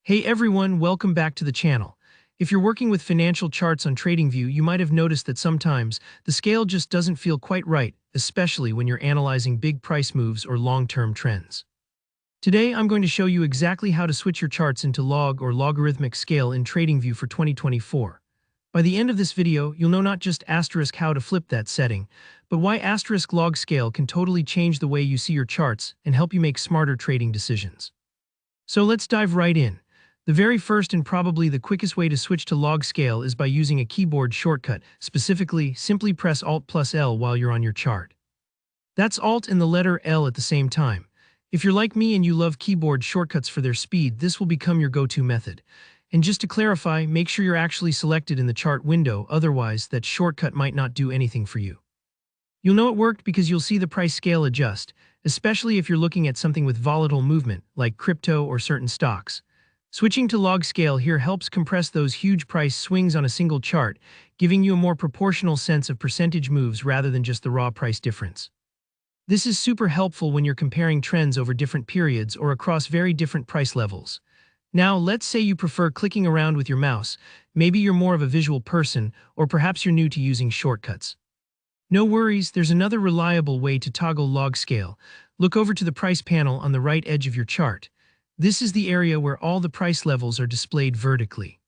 Hey everyone, welcome back to the channel. If you're working with financial charts on TradingView, you might have noticed that sometimes the scale just doesn't feel quite right, especially when you're analyzing big price moves or long-term trends. Today, I'm going to show you exactly how to switch your charts into log or logarithmic scale in TradingView for 2024. By the end of this video, you'll know not just asterisk how to flip that setting, but why asterisk log scale can totally change the way you see your charts and help you make smarter trading decisions. So let's dive right in. The very first and probably the quickest way to switch to log scale is by using a keyboard shortcut, specifically, simply press Alt plus L while you're on your chart. That's Alt and the letter L at the same time. If you're like me and you love keyboard shortcuts for their speed, this will become your go-to method. And just to clarify, make sure you're actually selected in the chart window, otherwise that shortcut might not do anything for you. You'll know it worked because you'll see the price scale adjust, especially if you're looking at something with volatile movement, like crypto or certain stocks. Switching to log scale here helps compress those huge price swings on a single chart, giving you a more proportional sense of percentage moves rather than just the raw price difference. This is super helpful when you're comparing trends over different periods or across very different price levels. Now, let's say you prefer clicking around with your mouse. Maybe you're more of a visual person, or perhaps you're new to using shortcuts. No worries, there's another reliable way to toggle log scale. Look over to the price panel on the right edge of your chart. This is the area where all the price levels are displayed vertically.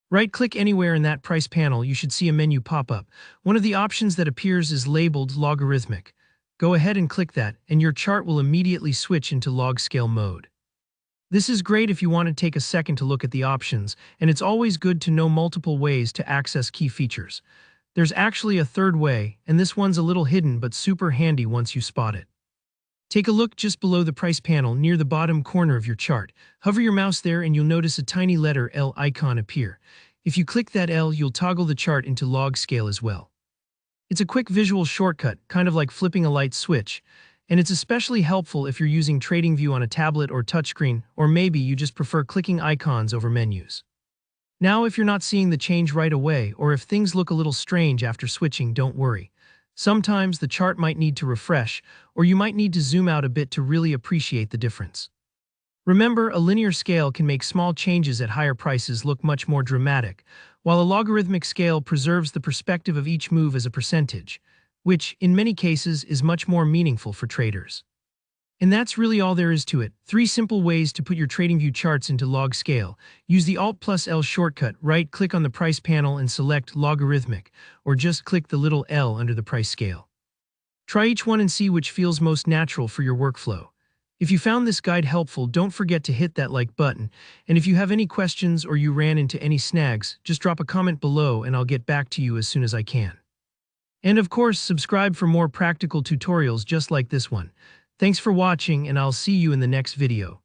Right-click anywhere in that price panel, you should see a menu pop up. One of the options that appears is labeled logarithmic. Go ahead and click that, and your chart will immediately switch into log scale mode. This is great if you want to take a second to look at the options, and it's always good to know multiple ways to access key features. There's actually a third way, and this one's a little hidden but super handy once you spot it. Take a look just below the price panel near the bottom corner of your chart. Hover your mouse there and you'll notice a tiny letter L icon appear. If you click that L, you'll toggle the chart into log scale as well. It's a quick visual shortcut, kind of like flipping a light switch, and it's especially helpful if you're using TradingView on a tablet or touchscreen, or maybe you just prefer clicking icons over menus. Now, if you're not seeing the change right away, or if things look a little strange after switching, don't worry. Sometimes the chart might need to refresh, or you might need to zoom out a bit to really appreciate the difference. Remember, a linear scale can make small changes at higher prices look much more dramatic, while a logarithmic scale preserves the perspective of each move as a percentage, which, in many cases, is much more meaningful for traders. And that's really all there is to it. 3 simple ways to put your TradingView charts into log scale. Use the Alt plus L shortcut, right-click on the price panel and select logarithmic, or just click the little L under the price scale. Try each one and see which feels most natural for your workflow. If you found this guide helpful, don't forget to hit that like button, and if you have any questions or you ran into any snags, just drop a comment below and I'll get back to you as soon as I can. And of course, subscribe for more practical tutorials just like this one. Thanks for watching, and I'll see you in the next video.